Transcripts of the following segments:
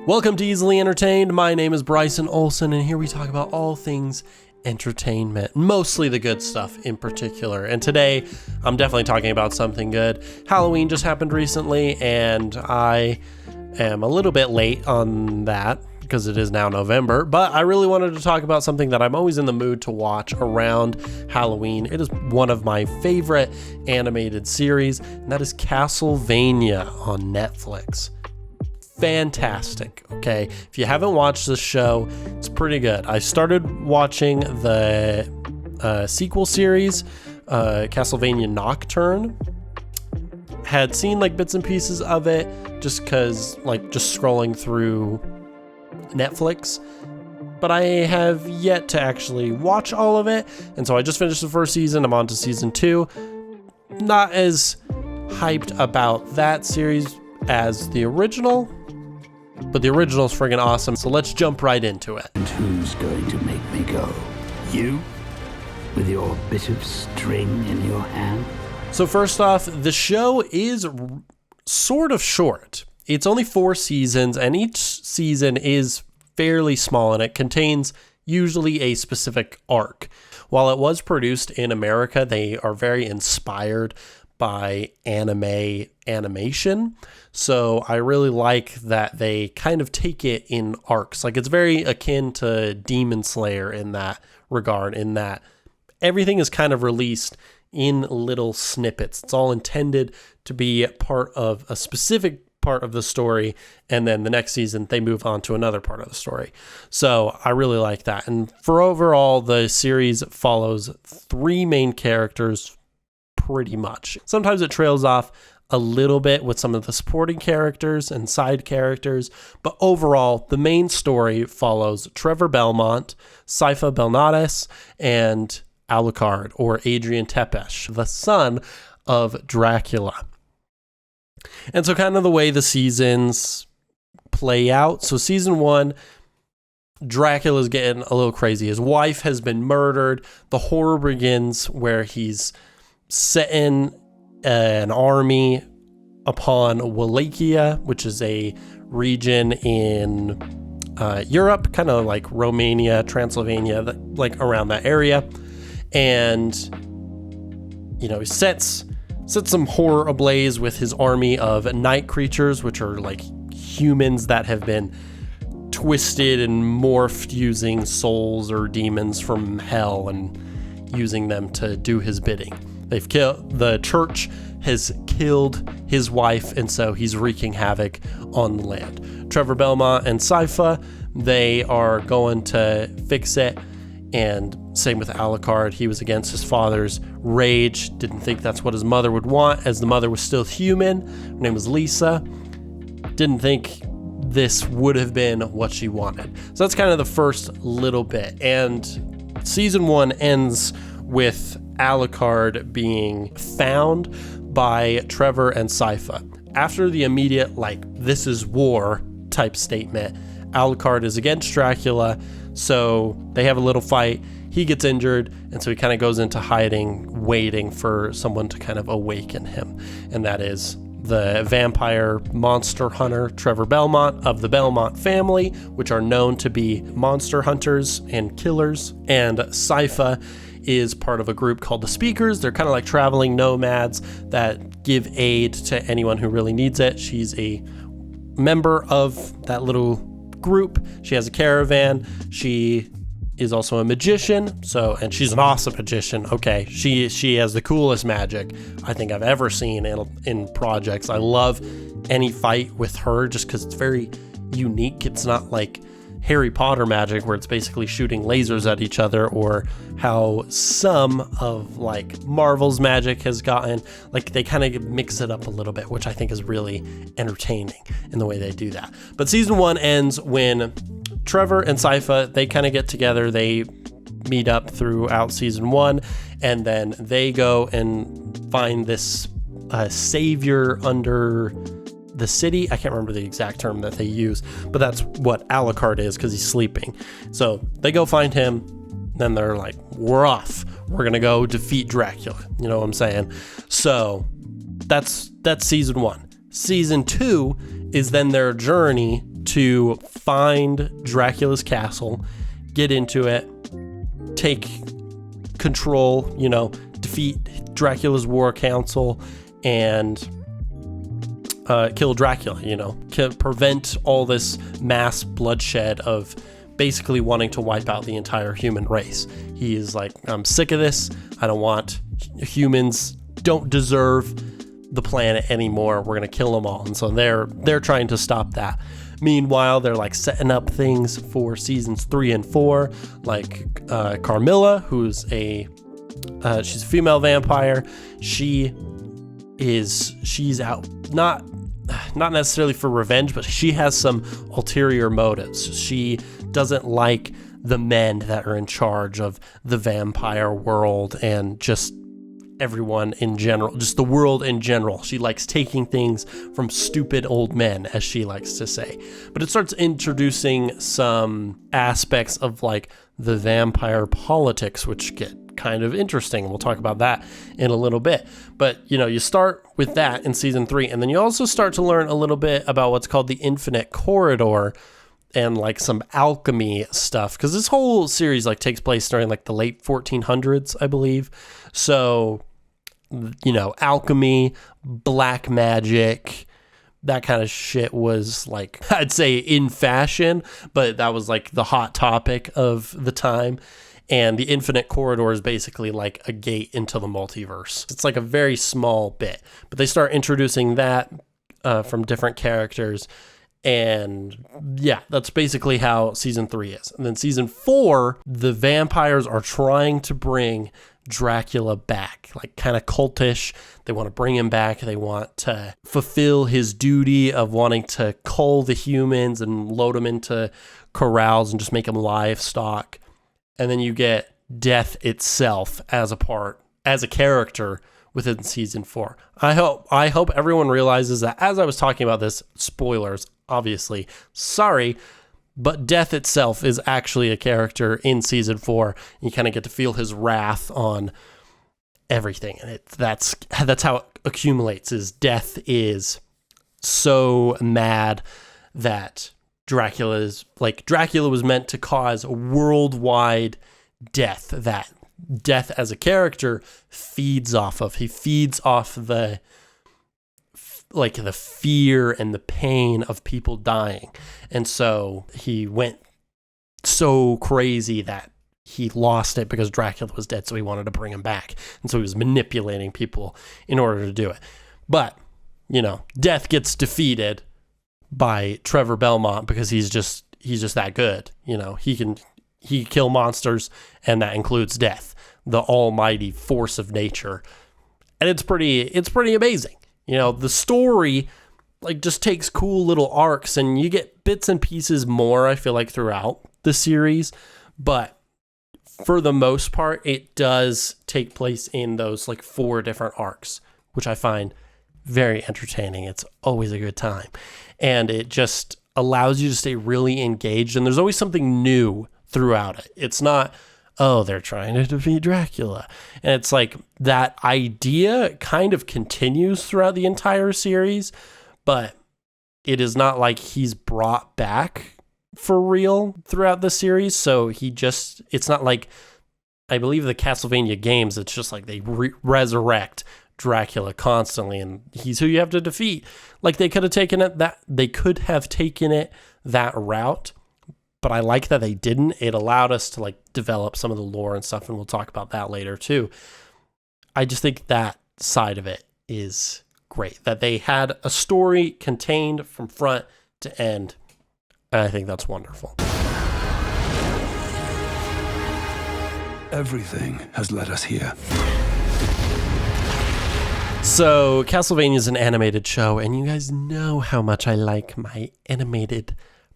Welcome to Easily Entertained. My name is Bryson Olson, and here we talk about all things entertainment, mostly the good stuff in particular. And today, I'm definitely talking about something good. Halloween just happened recently, and I am a little bit late on that because it is now November, but I really wanted to talk about something that I'm always in the mood to watch around Halloween. It is one of my favorite animated series, and that is Castlevania on Netflix. Fantastic. Okay, if you haven't watched this show, it's pretty good. I started watching the sequel series, Castlevania Nocturne. Had seen like bits and pieces of it just because just scrolling through Netflix, but I have yet to actually watch all of it, and so I just finished the first season. I'm on to season 2. Not as hyped about that series as the original, but the original is friggin' awesome, so let's jump right into it. And who's going to make me go? You? With your bit of string in your hand? So first off, the show is sort of short. It's only 4 seasons, and each season is fairly small, and it contains usually a specific arc. While it was produced in America, they are very inspired by animation. So I really like that they kind of take it in arcs. Like, it's very akin to Demon Slayer in that regard, in that everything is kind of released in little snippets. It's all intended to be part of a specific part of the story, and then the next season they move on to another part of the story. So I really like that. And for overall, the series follows 3 main characters pretty much. Sometimes it trails off a little bit with some of the supporting characters and side characters, but overall, the main story follows Trevor Belmont, Sypha Belnades, and Alucard, or Adrian Tepesh, the son of Dracula. And so kind of the way the seasons play out. So season 1, Dracula's getting a little crazy. His wife has been murdered. The horror begins where he's setting an army upon Wallachia, which is a region in Europe, kind of like Romania, Transylvania, like around that area. And, he sets some horror ablaze with his army of night creatures, which are like humans that have been twisted and morphed using souls or demons from hell and using them to do his bidding. The church has killed his wife, and so he's wreaking havoc on the land. Trevor Belmont and Sypha, they are going to fix it, and same with Alucard. He was against his father's rage, didn't think that's what his mother would want, as the mother was still human. Her name was Lisa. Didn't think this would have been what she wanted. So that's kind of the first little bit, and season 1 ends with Alucard being found by Trevor and Sypha. After the immediate, this is war type statement, Alucard is against Dracula, so they have a little fight. He gets injured, and so he kind of goes into hiding, waiting for someone to kind of awaken him. And that is the vampire monster hunter, Trevor Belmont, of the Belmont family, which are known to be monster hunters and killers. And Sypha is part of a group called the Speakers. They're kind of like traveling nomads that give aid to anyone who really needs it. She's a member of that little group. She has a caravan. She is also a magician, and she's an awesome magician. Okay, she has the coolest magic I think I've ever seen in projects. I love any fight with her just because it's very unique. It's not like Harry Potter magic where it's basically shooting lasers at each other, or how some of Marvel's magic has gotten. They kind of mix it up a little bit, which I think is really entertaining in the way they do that. But season 1 ends when Trevor and Sypha, they kind of get together. They meet up throughout season 1, and then they go and find this savior under the city. I can't remember the exact term that they use, but that's what Alucard is because he's sleeping. So they go find him, then they're like, we're off. We're going to go defeat Dracula. You know what I'm saying? So that's season 1. Season 2 is then their journey to find Dracula's castle, get into it, take control, defeat Dracula's war council, and kill Dracula, prevent all this mass bloodshed of basically wanting to wipe out the entire human race. He is like, I'm sick of this. I don't want humans, don't deserve the planet anymore. We're going to kill them all. And so they're trying to stop that. Meanwhile, they're like setting up things for seasons 3 and 4, like Carmilla, who's she's a female vampire. She's out not necessarily for revenge, but she has some ulterior motives. She doesn't like the men that are in charge of the vampire world and just everyone in general, just the world in general. She likes taking things from stupid old men, as she likes to say. But it starts introducing some aspects of like the vampire politics, which get kind of interesting. We'll talk about that in a little bit. But, you start with that in season 3, and then you also start to learn a little bit about what's called the Infinite Corridor and like some alchemy stuff, because this whole series like takes place during like the late 1400s, I believe. So, alchemy, black magic, that kind of shit was like, I'd say in fashion, but that was like the hot topic of the time. And the Infinite Corridor is basically like a gate into the multiverse. It's like a very small bit, but they start introducing that from different characters. And yeah, that's basically how season 3 is. And then season 4, the vampires are trying to bring Dracula back, like kind of cultish. They want to bring him back. They want to fulfill his duty of wanting to cull the humans and load them into corrals and just make them livestock. And then you get death itself as a character within season 4. I hope everyone realizes that as I was talking about this, spoilers, obviously, sorry, but death itself is actually a character in season 4. You kind of get to feel his wrath on everything, and that's how it accumulates. Is death is so mad that Dracula was meant to cause worldwide death, that death as a character feeds off of. He feeds off the fear and the pain of people dying. And so he went so crazy that he lost it because Dracula was dead, so he wanted to bring him back. And so he was manipulating people in order to do it. But, death gets defeated by Trevor Belmont because he's just that good. He can kill monsters, and that includes death, the almighty force of nature. And it's pretty amazing. The story just takes cool little arcs, and you get bits and pieces more, I feel like, throughout the series. But for the most part, it does take place in those 4 different arcs, which I find very entertaining. It's always a good time. And it just allows you to stay really engaged. And there's always something new throughout it. It's not, oh, they're trying to defeat Dracula. And it's like that idea kind of continues throughout the entire series, but it is not like he's brought back for real throughout the series. So it's not like, I believe the Castlevania games, it's just like they resurrect Dracula constantly, and he's who you have to defeat. They could have taken it that route, but I like that they didn't. It allowed us to develop some of the lore and stuff, and we'll talk about that later too. I just think that side of it is great, that they had a story contained from front to end, and I think that's wonderful. Everything has led us here. So, Castlevania is an animated show, and you guys know how much I like my animated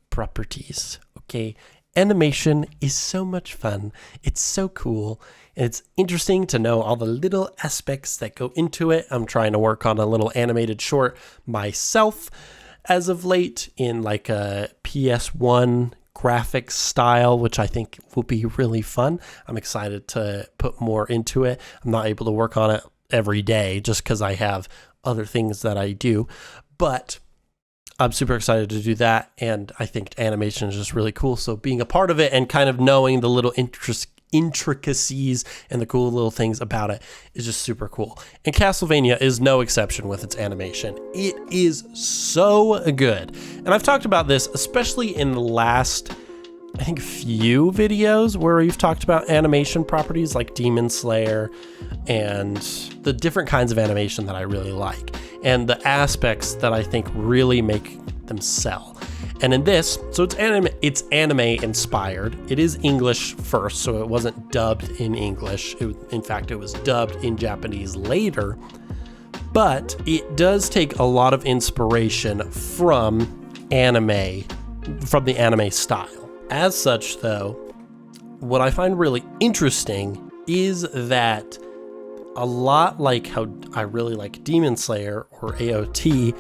properties, okay? Animation is so much fun. It's so cool, and it's interesting to know all the little aspects that go into it. I'm trying to work on a little animated short myself as of late in a PS1 graphics style, which I think will be really fun. I'm excited to put more into it. I'm not able to work on it every day just because I have other things that I do, but I'm super excited to do that, and I think animation is just really cool. So being a part of it and kind of knowing the little intricacies and the cool little things about it is just super cool. And Castlevania is no exception with its animation. It is so good. And I've talked about this, especially in the last, I think, few videos where we've talked about animation properties like Demon Slayer and the different kinds of animation that I really like and the aspects that I think really make them sell. And in this, so it's anime inspired. It is English first, so it wasn't dubbed in English. In fact, it was dubbed in Japanese later. But it does take a lot of inspiration from the anime style. As such, though, what I find really interesting is that a lot like how I really like Demon Slayer or AOT,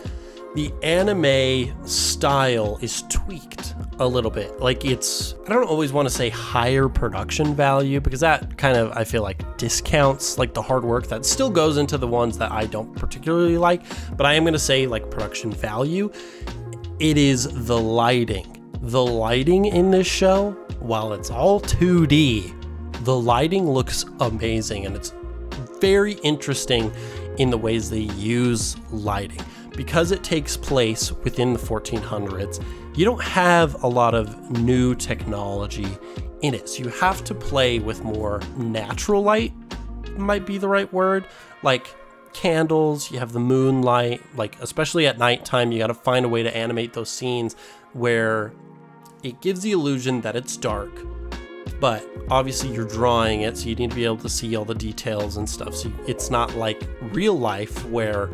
the anime style is tweaked a little bit. Like I don't always want to say higher production value, because that kind of, I feel like, discounts like the hard work that still goes into the ones that I don't particularly like. But I am going to say like production value. It is the lighting. The lighting in this show, while it's all 2D, the lighting looks amazing, and it's very interesting in the ways they use lighting. Because it takes place within the 1400s, you don't have a lot of new technology in it. So you have to play with more natural light, might be the right word, like candles, you have the moonlight, like especially at nighttime, you got to find a way to animate those scenes where it gives the illusion that it's dark, but obviously you're drawing it, so you need to be able to see all the details and stuff. So it's not like real life where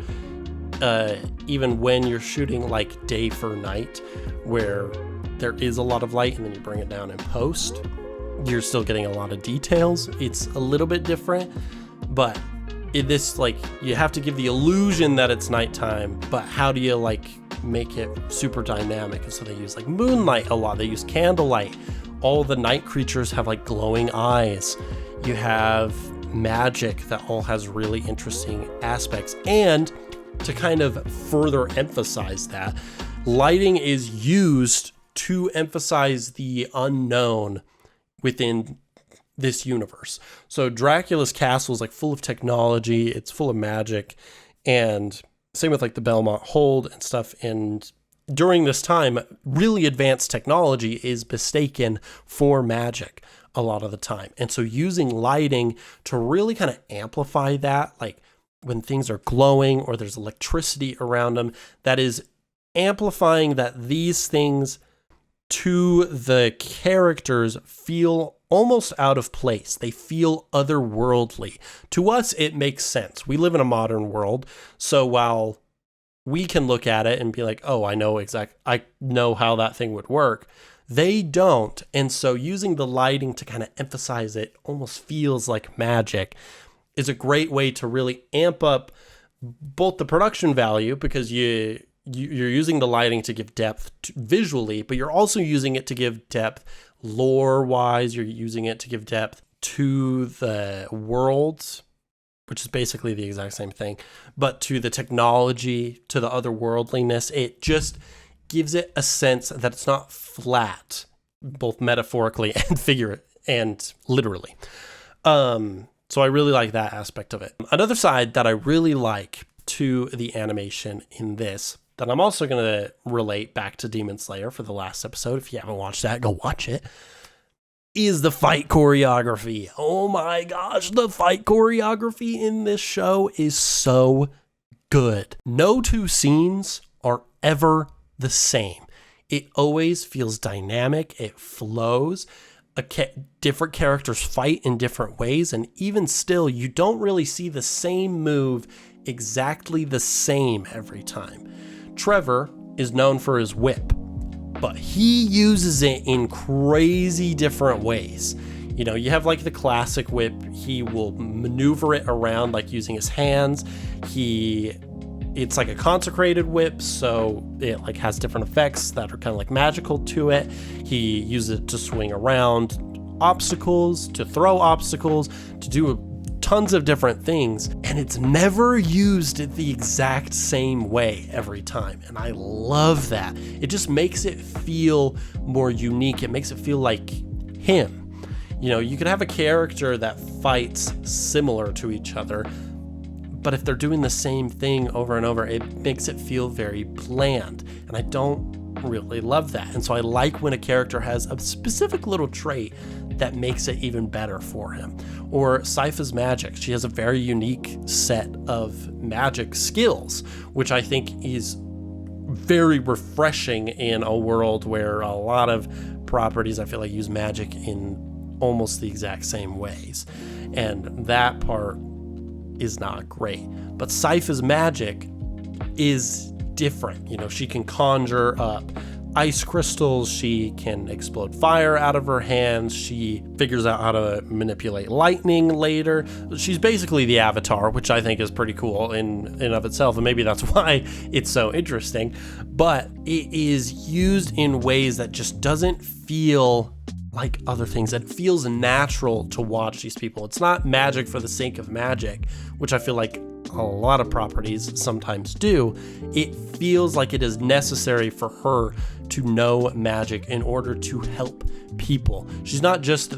even when you're shooting like day for night, where there is a lot of light and then you bring it down in post, you're still getting a lot of details. It's a little bit different, but this, like, you have to give the illusion that it's nighttime, but how do you like make it super dynamic? And so they use like moonlight a lot, they use candlelight. All the night creatures have like glowing eyes. You have magic that all has really interesting aspects. And to kind of further emphasize that, lighting is used to emphasize the unknown within this universe. So Dracula's castle is like full of technology, it's full of magic, and same with like the Belmont Hold and stuff. And during this time, really advanced technology is mistaken for magic a lot of the time. And so using lighting to really kind of amplify that, like when things are glowing or there's electricity around them, that is amplifying that these things to the characters feel almost out of place. They feel otherworldly. To us, it makes sense. We live in a modern world, so while we can look at it and be like, oh, I know how that thing would work, they don't. And so using the lighting to kind of emphasize it almost feels like magic is a great way to really amp up both the production value, because you're using the lighting to give depth visually, but you're also using it to give depth lore-wise. You're using it to give depth to the worlds, which is basically the exact same thing, but to the technology, to the otherworldliness. It just gives it a sense that it's not flat, both metaphorically and figuratively and literally. So I really like that aspect of it. Another side that I really like to the animation in this, that I'm also going to relate back to Demon Slayer for the last episode. If you haven't watched that, go watch it. Is the fight choreography. Oh my gosh, the fight choreography in this show is so good. No two scenes are ever the same. It always feels dynamic. It flows. Different characters fight in different ways, and even still, you don't really see the same move exactly the same every time. Trevor is known for his whip, but he uses it in crazy different ways. You know, you have like the classic whip. He will maneuver it around like using his hands. It's like a consecrated whip, so it like has different effects that are kind of like magical to it. He uses it to swing around obstacles, to throw obstacles, to do a ton tons of different things, and it's never used the exact same way every time. And I love that. It just makes it feel more unique. It makes it feel like him. You know, you could have a character that fights similar to each other, but if they're doing the same thing over and over, it makes it feel very bland. And I don't really love that. And so I like when a character has a specific little trait that makes it even better for him. Or Sypha's magic. She has a very unique set of magic skills, which I think is very refreshing in a world where a lot of properties I feel like use magic in almost the exact same ways. And that part is not great. But Sypha's magic is different. You know, she can conjure up ice crystals, she can explode fire out of her hands, she figures out how to manipulate lightning later. She's basically the Avatar, which I think is pretty cool in of itself, and maybe that's why it's so interesting. But it is used in ways that just doesn't feel like other things. It feels natural to watch these people. It's not magic for the sake of magic, which I feel like a lot of properties sometimes do. It feels like it is necessary for her to know magic in order to help people. She's not just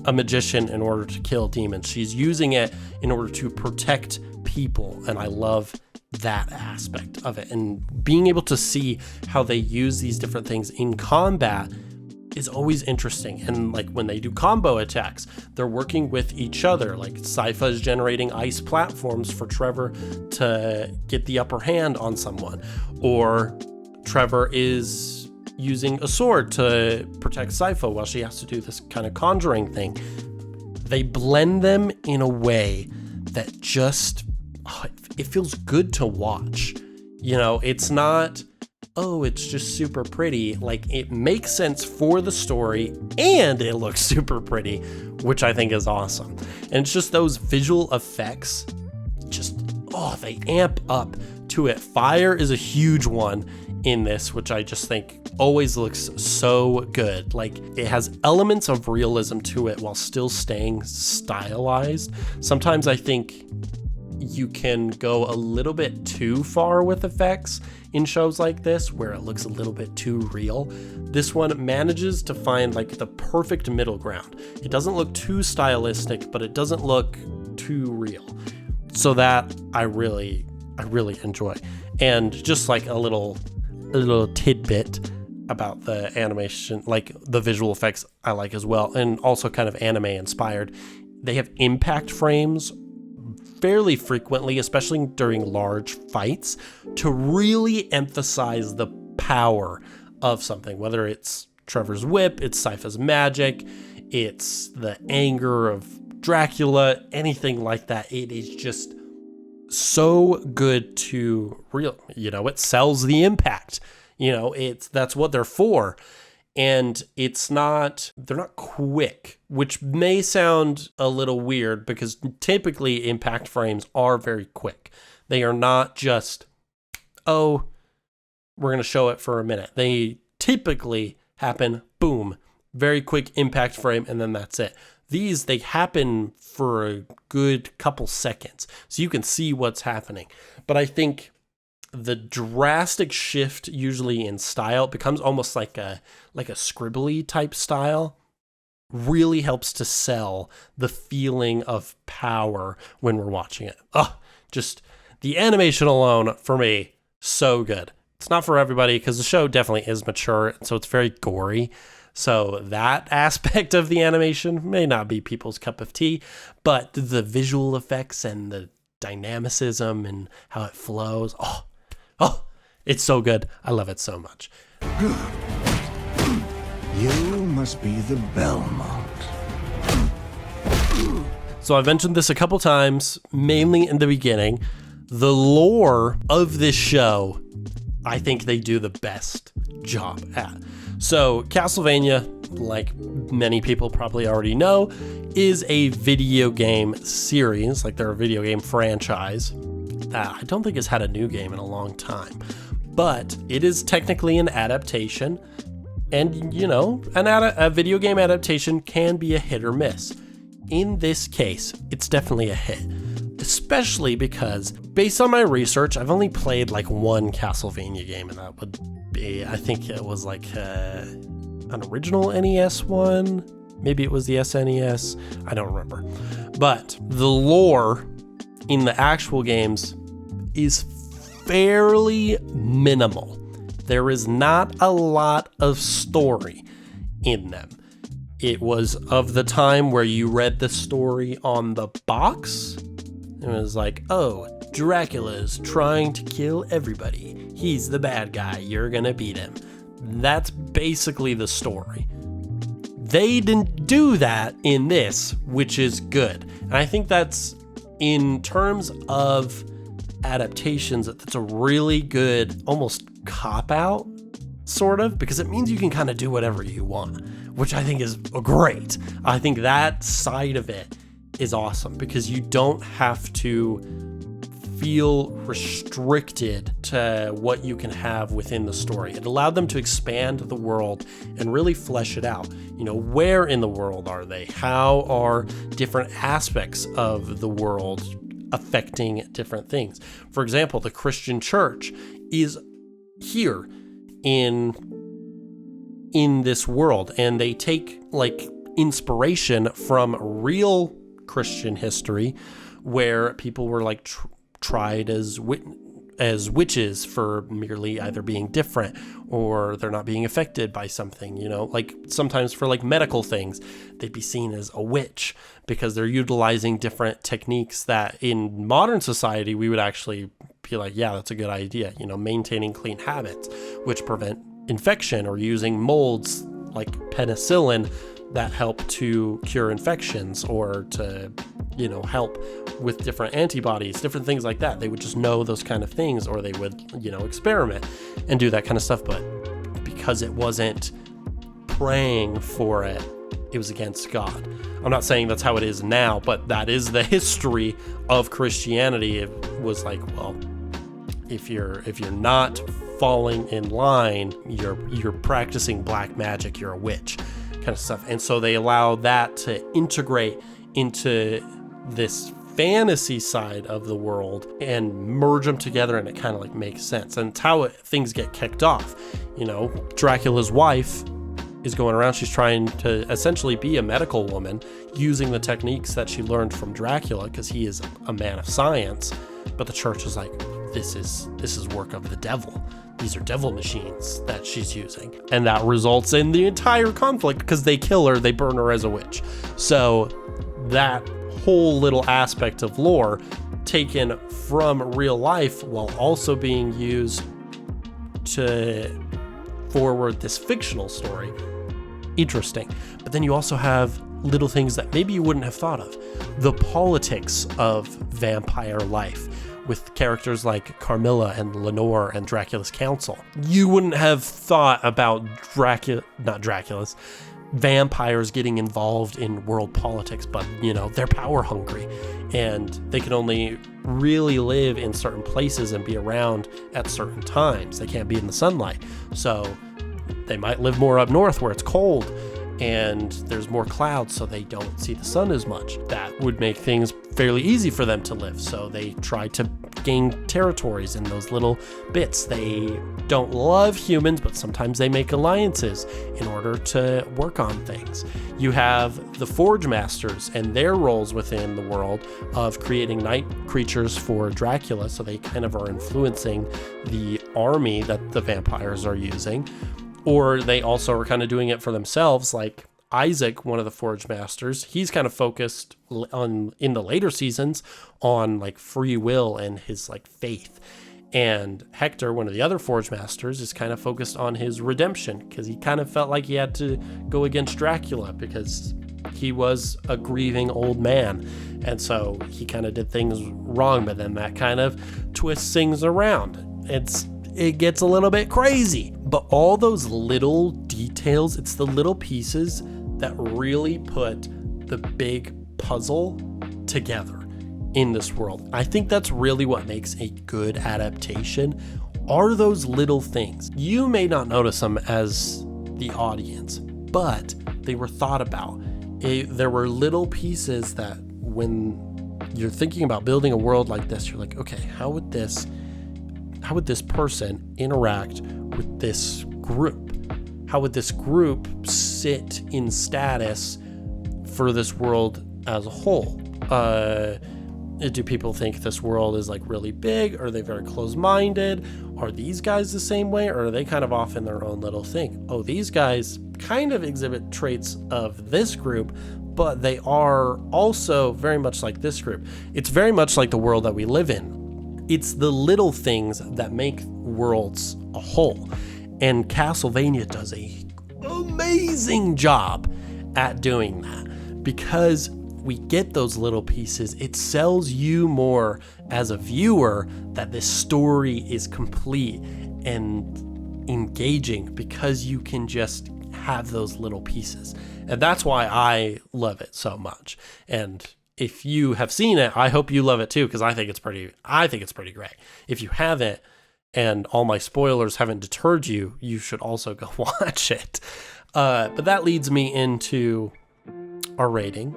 a magician in order to kill demons. She's using it in order to protect people, and I love that aspect of it. And being able to see how they use these different things in combat is always interesting. And like when they do combo attacks, they're working with each other. Like Sypha is generating ice platforms for Trevor to get the upper hand on someone, or Trevor is using a sword to protect Sypha while she has to do this kind of conjuring thing. They blend them in a way that just, it feels good to watch. You know, it's not, oh, it's just super pretty. Like, it makes sense for the story and it looks super pretty, which I think is awesome. And it's just those visual effects, just, they amp up to it. Fire is a huge one in this, which I just think always looks so good. Like, it has elements of realism to it while still staying stylized. Sometimes I think you can go a little bit too far with effects in shows like this, where it looks a little bit too real. This one manages to find like the perfect middle ground. It doesn't look too stylistic, but it doesn't look too real. So that I really enjoy. And just like a little tidbit about the animation, like the visual effects I like as well, and also kind of anime inspired. They have impact frames fairly frequently, especially during large fights, to really emphasize the power of something, whether it's Trevor's whip, it's Sypha's magic, it's the anger of Dracula, anything like that. It is just so good to it sells the impact. That's what they're for. And they're not quick, which may sound a little weird because typically impact frames are very quick. They are not just, we're going to show it for a minute. They typically happen, boom, very quick impact frame, and then that's it. These, they happen for a good couple seconds, so you can see what's happening. But I think the drastic shift usually in style becomes almost like a scribbly type style, really helps to sell the feeling of power when we're watching it. Just the animation alone for me, so good. It's not for everybody because the show definitely is mature, so it's very gory. So that aspect of the animation may not be people's cup of tea, but the visual effects and the dynamicism and how it flows, it's so good. I love it so much. You must be the Belmont. So I've mentioned this a couple times, mainly in the beginning. The lore of this show, I think they do the best job at. So Castlevania, like many people probably already know, is a video game series. Like, they're a video game franchise that I don't think has had a new game in a long time. But it is technically an adaptation. And, a video game adaptation can be a hit or miss. in this case, it's definitely a hit. Especially because, based on my research, I've only played like one Castlevania game, and that would be, I think it was like an original NES one. Maybe it was the SNES. I don't remember. But the lore in the actual games is fairly minimal. There is not a lot of story in them. It was of the time where you read the story on the box. It was like, oh, Dracula's trying to kill everybody. He's the bad guy. You're gonna beat him. That's basically the story. They didn't do that in this, which is good. And I think that's, in terms of adaptations, that's a really good, almost cop-out, sort of, because it means you can kind of do whatever you want, which I think is great. I think that side of it is awesome, because you don't have to feel restricted to what you can have within the story. It allowed them to expand the world and really flesh it out. You know, where in the world are they? How are different aspects of the world affecting different things? For example, the Christian church is here in this world, and they take like inspiration from real Christian history where people were like tried as witches for merely either being different or they're not being affected by something, you know, like sometimes for like medical things, they'd be seen as a witch because they're utilizing different techniques that in modern society we would actually be like, yeah, that's a good idea, you know, maintaining clean habits which prevent infection, or using molds like penicillin that help to cure infections, or to, you know, help with different antibodies, different things like that. They would just know those kind of things, or they would, you know, experiment and do that kind of stuff. But because it wasn't praying for it, it was against God. I'm not saying that's how it is now, but that is the history of Christianity. It was like, well, if you're not falling in line, you're practicing black magic, you're a witch, kind of stuff. And so they allow that to integrate into this fantasy side of the world and merge them together, and it kind of like makes sense. And it's how things get kicked off. You know, Dracula's wife is going around, she's trying to essentially be a medical woman using the techniques that she learned from Dracula, because he is a man of science. But the church is like, this is work of the devil. These are devil machines that she's using. And that results in the entire conflict, because they kill her, they burn her as a witch. So that whole little aspect of lore taken from real life while also being used to forward this fictional story. Interesting. But then you also have little things that maybe you wouldn't have thought of. The politics of vampire life, with characters like Carmilla and Lenore and Dracula's council. You wouldn't have thought about vampires getting involved in world politics, but, you know, they're power hungry and they can only really live in certain places and be around at certain times. They can't be in the sunlight. So they might live more up north where it's cold and there's more clouds, so they don't see the sun as much. That would make things fairly easy for them to live. So they try to gain territories in those little bits. They don't love humans, but sometimes they make alliances in order to work on things. You have the Forge Masters and their roles within the world of creating night creatures for Dracula, so they kind of are influencing the army that the vampires are using. Or they also are kind of doing it for themselves, like Isaac, one of the Forge Masters. He's kind of focused on, in the later seasons, on like free will and his like faith. And Hector, one of the other Forge Masters, is kind of focused on his redemption, because he kind of felt like he had to go against Dracula because he was a grieving old man. And so he kind of did things wrong, but then that kind of twists things around. It gets a little bit crazy, but all those little details, it's the little pieces that really put the big puzzle together in this world. I think that's really what makes a good adaptation, are those little things. You may not notice them as the audience, but they were thought about there were little pieces that when you're thinking about building a world like this, you're like, okay, how would this person interact with this group? How would this group sit in status for this world as a whole? Do people think this world is like really big? Are they very close-minded? Are these guys the same way, or are they kind of off in their own little thing? Oh, these guys kind of exhibit traits of this group, but they are also very much like this group. It's very much like the world that we live in. It's the little things that make worlds a whole. And Castlevania does an amazing job at doing that, because we get those little pieces. It sells you more as a viewer that this story is complete and engaging because you can just have those little pieces. And that's why I love it so much. And if you have seen it, I hope you love it too, because I think it's pretty great. If you haven't, and all my spoilers haven't deterred you, you should also go watch it. But that leads me into our rating.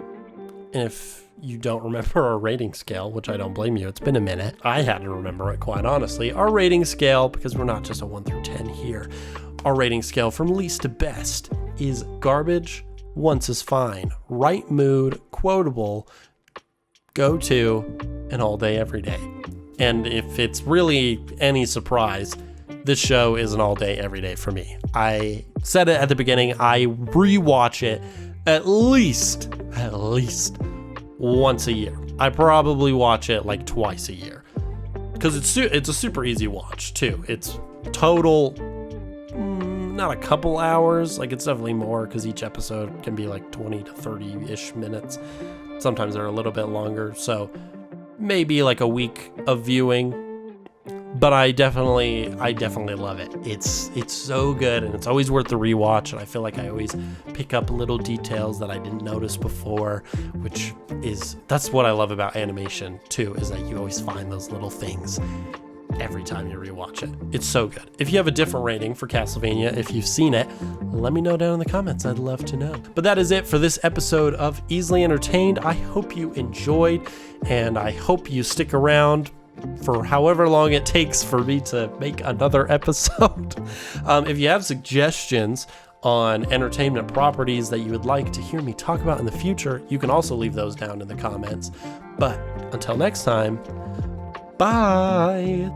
And if you don't remember our rating scale, which I don't blame you, it's been a minute. I had to remember it, quite honestly. Our rating scale, because we're not just a 1 through 10 here, our rating scale from least to best is garbage, once is fine, right mood, quotable, go to, and all day, every day. And if it's really any surprise, this show is an all day, every day for me. I said it at the beginning, I rewatch it at least once a year. I probably watch it like twice a year, because it's a super easy watch too. It's total, not a couple hours, like it's definitely more, because each episode can be like 20 to 30-ish minutes. Sometimes they're a little bit longer, so maybe like a week of viewing. But I definitely love it. It's so good, and it's always worth the rewatch. And I feel like I always pick up little details that I didn't notice before, that's what I love about animation too, is that you always find those little things every time you rewatch it. It's so good. If you have a different rating for Castlevania, if you've seen it, let me know down in the comments. I'd love to know. But that is it for this episode of Easily Entertained. I hope you enjoyed, and I hope you stick around for however long it takes for me to make another episode. If you have suggestions on entertainment properties that you would like to hear me talk about in the future, you can also leave those down in the comments. But until next time, bye.